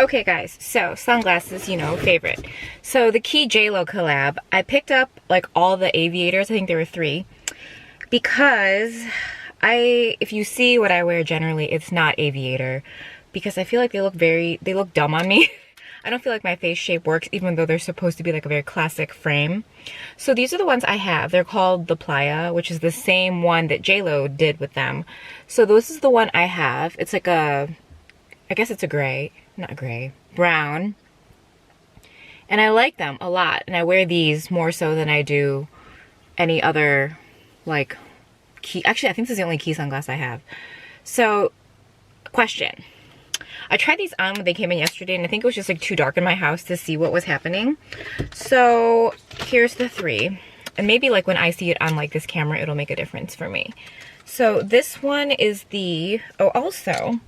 Okay guys, so sunglasses, you know, favorite. So the Quay JLo collab, I picked up like all the aviators, I think there were 3, because if you see what I wear generally, it's not aviator, because I feel like they look dumb on me. I don't feel like my face shape works, even though they're supposed to be like a very classic frame. So these are the ones I have. They're called the Playa, which is the same one that JLo did with them. So this is the one I have. It's like a, I guess it's a gray. Not gray, brown, and I like them a lot, and I wear these more so than I do any other like Quay. Actually, I think this is the only Quay sunglass I have. So question, I tried these on when they came in yesterday, and I think it was just like too dark in my house to see what was happening. So here's the 3, and maybe like when I see it on like this camera, it'll make a difference for me. So this one is the, oh, also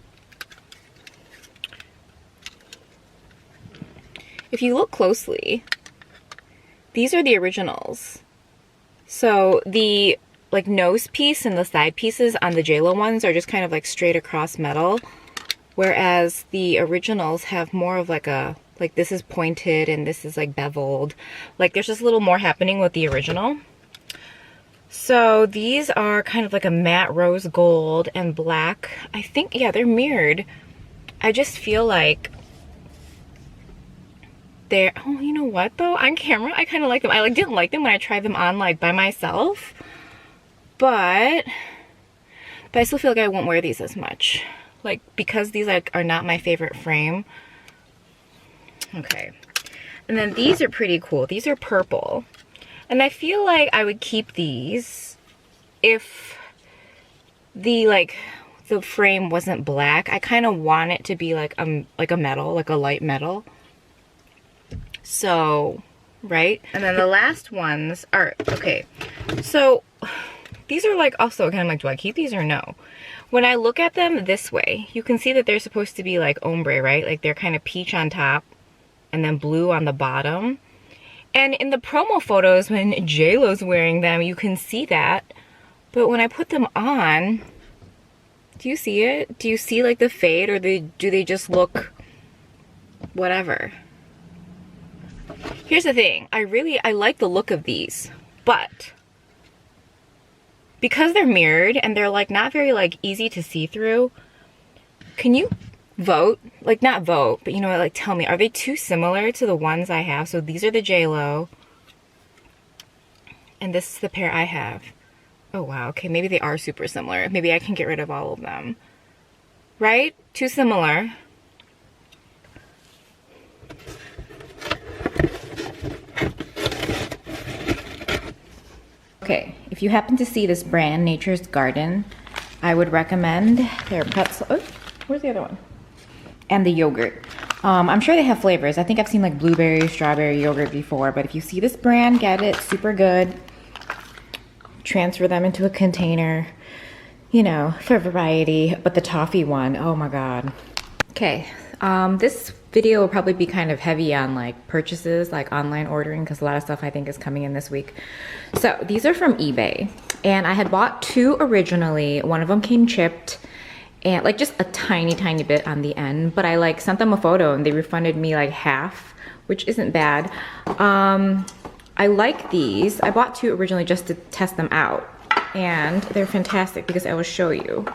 if you look closely, these are the originals. So the like nose piece and the side pieces on the JLo ones are just kind of like straight across metal, whereas the originals have more of like a, like this is pointed and this is like beveled. Like there's just a little more happening with the original. So these are kind of like a matte rose gold and black. I think, yeah, they're mirrored. I just feel like oh, you know what though, on camera I kind of like them. I like didn't like them when I tried them on like by myself, but I still feel like I won't wear these as much, like because these like are not my favorite frame. Okay, and then these are pretty cool. These are purple, and I feel like I would keep these if the frame wasn't black. I kind of want it to be like a metal, like a light metal. So, right? And then the last ones are, okay, so these are like also kind of like, do I keep these or no? When I look at them this way, you can see that they're supposed to be like ombre, right? Like they're kind of peach on top and then blue on the bottom. And in the promo photos when JLo's wearing them, you can see that. But when I put them on, do you see it? Do you see like the fade, or do they just look whatever? Here's the thing, I like the look of these, but because they're mirrored and they're like not very like easy to see through, can you vote? Like not vote, but you know what, like tell me, are they too similar to the ones I have? So these are the JLo, and this is the pair I have. Oh wow, okay, maybe they are super similar. Maybe I can get rid of all of them. Right? Too similar. Okay, if you happen to see this brand, Nature's Garden, I would recommend their Pretzels. Oh, where's the other one? And the yogurt. I'm sure they have flavors. I think I've seen like blueberry, strawberry yogurt before, but if you see this brand, get it. Super good. Transfer them into a container, you know, for variety. But the toffee one, oh my God. Okay, this video will probably be kind of heavy on like purchases, like online ordering, because a lot of stuff I think is coming in this week. So these are from eBay, and I had bought 2 originally. One of them came chipped and like just a tiny bit on the end, but I like sent them a photo and they refunded me like half, which isn't bad. I like these. I bought 2 originally just to test them out, and they're fantastic because I will show you.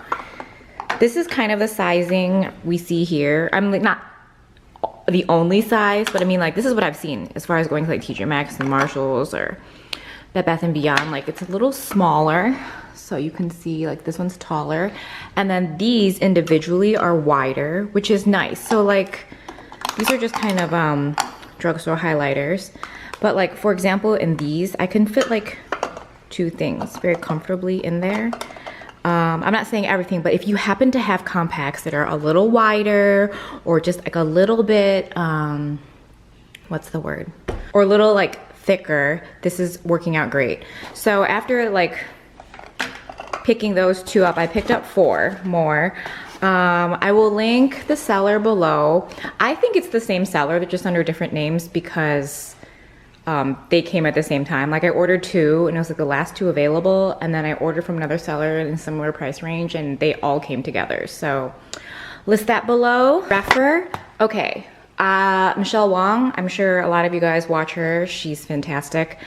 This is kind of the sizing we see here. I'm like not the only size, but I mean like this is what I've seen as far as going to like TJMaxx and Marshalls or Bed Bath & Beyond. Like it's a little smaller, so you can see like this one's taller, and then these individually are wider, which is nice. So like these are just kind of drugstore highlighters, but like for example in these I can fit like 2 things very comfortably in there. I'm not saying everything, but if you happen to have compacts that are a little wider or just like a little bit, what's the word? Or a little like thicker, this is working out great. So after like picking those 2 up, I picked up 4 more. I will link the seller below. I think it's the same seller, they're just under different names because they came at the same time. Like I ordered 2 and it was like the last 2 available, and then I ordered from another seller in a similar price range and they all came together. So list that below. Refer, okay. Michelle Wong, I'm sure a lot of you guys watch her. She's fantastic.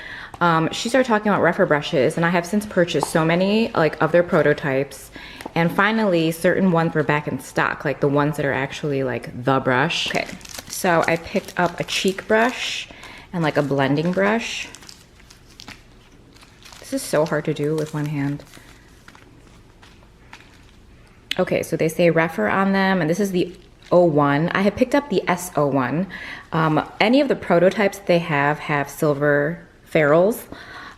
She started talking about refer brushes, and I have since purchased so many like of their prototypes, and finally certain ones were back in stock, like the ones that are actually like the brush. Okay, so I picked up a cheek brush and like a blending brush. This is so hard to do with one hand. Okay, so they say refer on them, and this is the 01. I have picked up the S01. Any of the prototypes they have silver ferrules.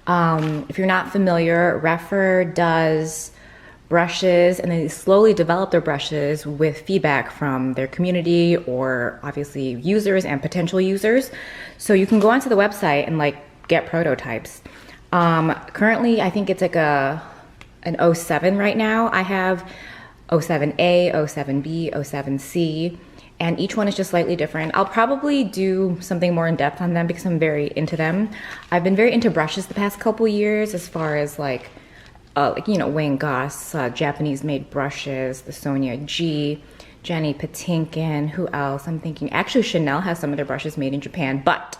If you're not familiar, Refer does brushes, and they slowly develop their brushes with feedback from their community or obviously users and potential users. So you can go onto the website and like get prototypes. Currently, I think it's like an 07 right now. I have 07A, 07B, 07C, and each one is just slightly different. I'll probably do something more in depth on them because I'm very into them. I've been very into brushes the past couple years, as far as like you know, Wayne Goss, Japanese made brushes, the Sonia G, Jenny Patinkin, who else? I'm thinking, actually Chanel has some of their brushes made in Japan, but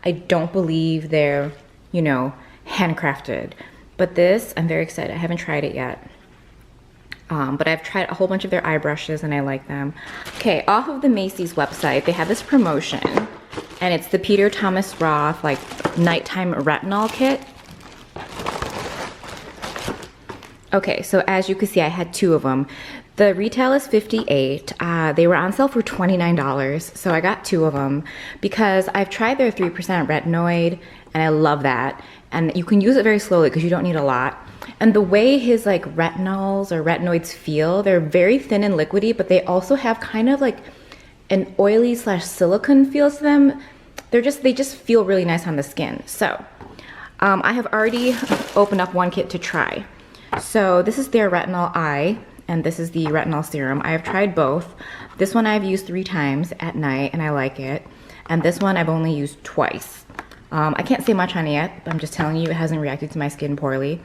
I don't believe they're, you know, handcrafted. But this, I'm very excited. I haven't tried it yet. But I've tried a whole bunch of their eye brushes and I like them. Okay, off of the Macy's website, they have this promotion, and it's the Peter Thomas Roth like nighttime retinol kit. Okay, so as you can see, I had 2 of them. The retail is $58. They were on sale for $29, so I got 2 of them because I've tried their 3% retinoid, and I love that. And you can use it very slowly because you don't need a lot. And the way his like retinols or retinoids feel, they're very thin and liquidy, but they also have kind of like an oily / silicone feel to them. They just feel really nice on the skin. So I have already opened up one kit to try. So this is their retinol eye, and this is the retinol serum. I have tried both. This one I've used 3 times at night, and I like it. And this one I've only used twice. I can't say much on it yet, but I'm just telling you it hasn't reacted to my skin poorly.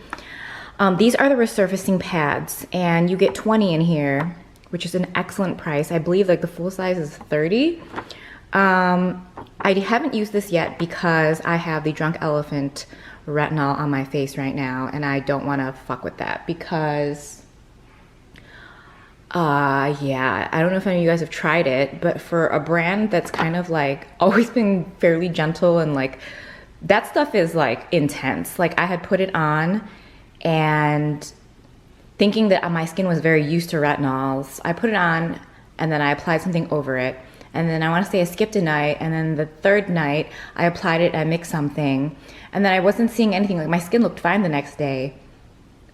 These are the resurfacing pads, and you get 20 in here, which is an excellent price. I believe like the full size is 30. I haven't used this yet because I have the Drunk Elephant retinol on my face right now, and I don't want to fuck with that because yeah, I don't know if any of you guys have tried it, but for a brand that's kind of like always been fairly gentle, and like that stuff is like intense. Like I had put it on and thinking that my skin was very used to retinols, I put it on and then I applied something over it. And then I want to say I skipped a night, and then the 3rd night I applied it, I mixed something, and then I wasn't seeing anything. Like my skin looked fine the next day,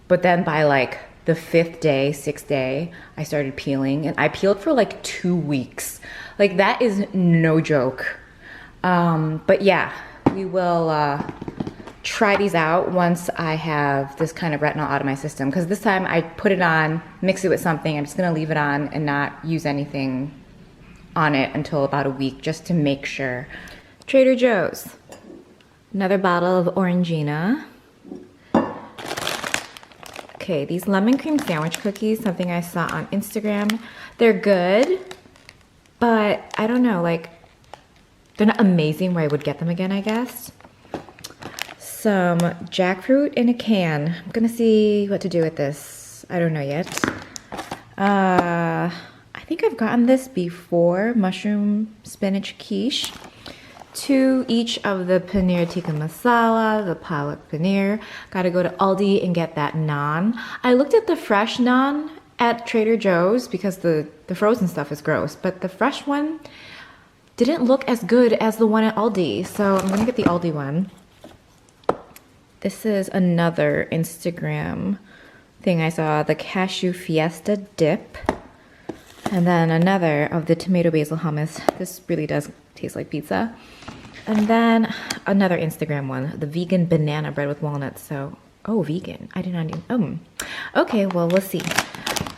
but then by like the 5th day, 6th day, I started peeling, and I peeled for like 2 weeks. Like that is no joke. But yeah, we will try these out once I have this kind of retinol out of my system, because this time I put it on, mix it with something. I'm just gonna leave it on and not use anything on it until about a week, just to make sure. Trader Joe's, another bottle of Orangina. Okay, these lemon cream sandwich cookies, something I saw on Instagram. They're good, but I don't know, like they're not amazing where I would get them again, I guess. Some jackfruit in a can. I'm gonna see what to do with this. I don't know yet. I think I've gotten this before, mushroom spinach quiche. 2 each of the paneer tikka masala, the palak paneer. Gotta go to Aldi and get that naan. I looked at the fresh naan at Trader Joe's because the frozen stuff is gross, but the fresh one didn't look as good as the one at Aldi, so I'm gonna get the Aldi one. This is another Instagram thing I saw, the cashew fiesta dip. And then another of the tomato basil hummus. This really does taste like pizza. And then another Instagram one, the vegan banana bread with walnuts. So, oh, vegan. I did not even, okay, well, we'll see.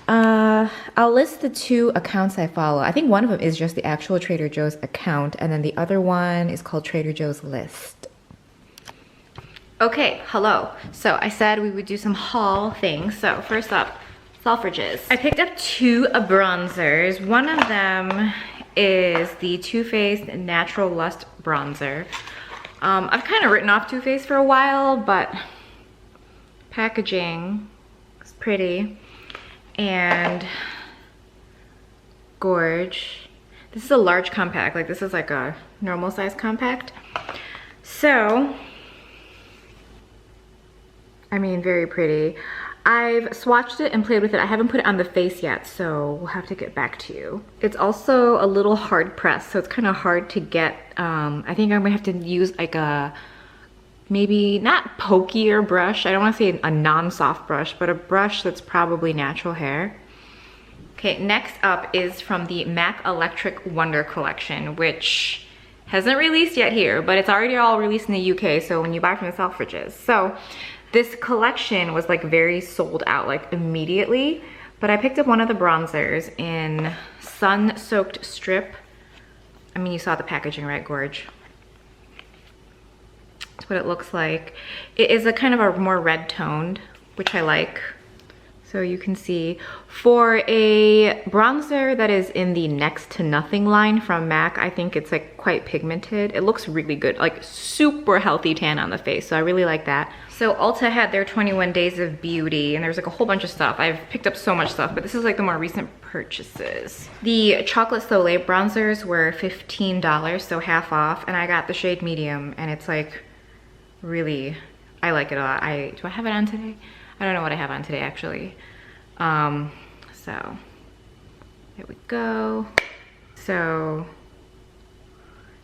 I'll list the 2 accounts I follow. I think one of them is just the actual Trader Joe's account, and then the other one is called Trader Joe's List. Okay, hello. So I said we would do some haul things. So first up, Selfridges. I picked up 2 bronzers. One of them is the Too Faced Natural Lust Bronzer. I've kind of written off Too Faced for a while, but packaging is pretty. And gorge. This is a large compact, like this is like a normal size compact. So, I mean, very pretty. I've swatched it and played with it. I haven't put it on the face yet, so we'll have to get back to you. It's also a little hard pressed, so it's kind of hard to get. I think I'm gonna have to use like a, maybe not pokier brush. I don't wanna say a non-soft brush, but a brush that's probably natural hair. Okay, next up is from the MAC Electric Wonder Collection, which hasn't released yet here, but it's already all released in the UK, so when you buy from the Selfridges. So this collection was like very sold out, like immediately, but I picked up one of the bronzers in Sun Soaked Strip. I mean, you saw the packaging, right, gorge? That's what it looks like. It is a kind of a more red toned, which I like. So you can see, for a bronzer that is in the next to nothing line from MAC, I think it's like quite pigmented. It looks really good, like super healthy tan on the face. So I really like that. So Ulta had their 21 Days of Beauty, and there's like a whole bunch of stuff. I've picked up so much stuff, but this is like the more recent purchases. The Chocolate Soleil bronzers were $15, so half off, and I got the shade medium, and it's like really, I like it a lot. Do I have it on today? I don't know what I have on today actually. So there we go. So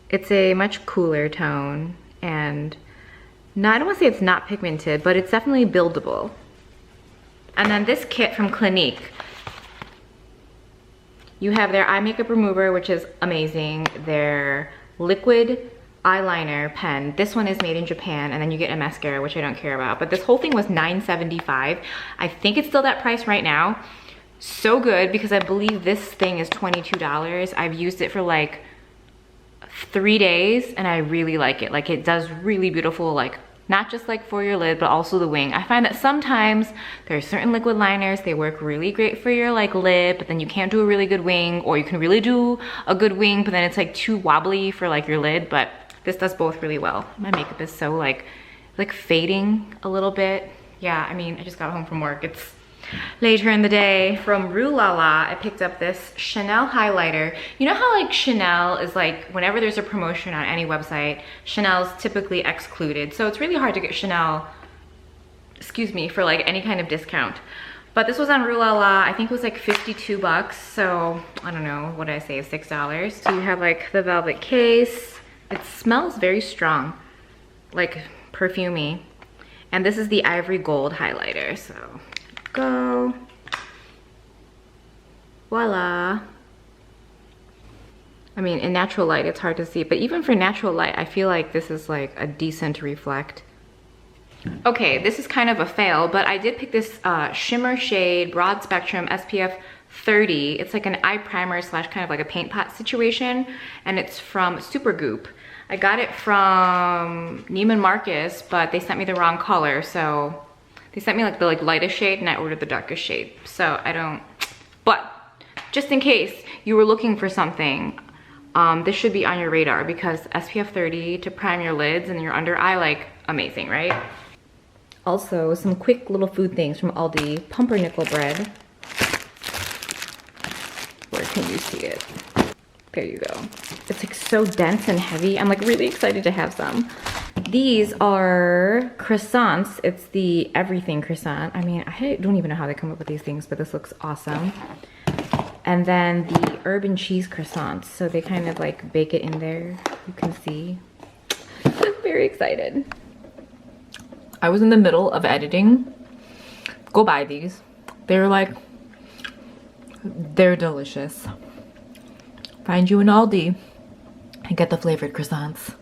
it's a much cooler tone, and no, I don't want to say it's not pigmented, but it's definitely buildable. And then this kit from Clinique, you have their eye makeup remover, which is amazing, their liquid eyeliner pen. This one is made in Japan, and then you get a mascara, which I don't care about, but this whole thing was $9.75. I think it's still that price right now. So good, because I believe this thing is $22. I've used it for like 3 days, and I really like it. Like, it does really beautiful, like not just like for your lid, but also the wing. I find that sometimes there are certain liquid liners, they work really great for your like lid, but then you can't do a really good wing, or you can really do a good wing, but then it's like too wobbly for like your lid. But this does both really well. My makeup is so like fading a little bit. Yeah, I mean, I just got home from work. It's later in the day. From Rue La La, I picked up this Chanel highlighter. You know how like Chanel is like, whenever there's a promotion on any website, Chanel's typically excluded. So it's really hard to get Chanel, excuse me, for like any kind of discount. But this was on Rue La La. I think it was like 52 bucks. So I don't know, what did I say, $6. So you have like the velvet case. It smells very strong, like perfumey. And this is the Ivory Gold Highlighter. So go. Voila. I mean, in natural light, it's hard to see, but even for natural light, I feel like this is like a decent reflect. Okay, this is kind of a fail, but I did pick this shimmer shade broad spectrum SPF 30. It's like an eye primer slash kind of like a paint pot situation, and it's from Supergoop. I got it from Neiman Marcus, but they sent me the wrong color, so they sent me like the lightest shade, and I ordered the darkest shade. So I don't, but just in case you were looking for something, this should be on your radar, because SPF 30 to prime your lids and your under eye, like amazing, right? Also, some quick little food things from Aldi. Pumpernickel bread. Where can you see it? There you go. It's like so dense and heavy. I'm like really excited to have some. These are croissants. It's the everything croissant. I mean, I don't even know how they come up with these things, but this looks awesome. And then the herb and cheese croissants. So they kind of like bake it in there. You can see. I'm very excited. I was in the middle of editing. Go buy these. They're delicious. Find you an Aldi and get the flavored croissants.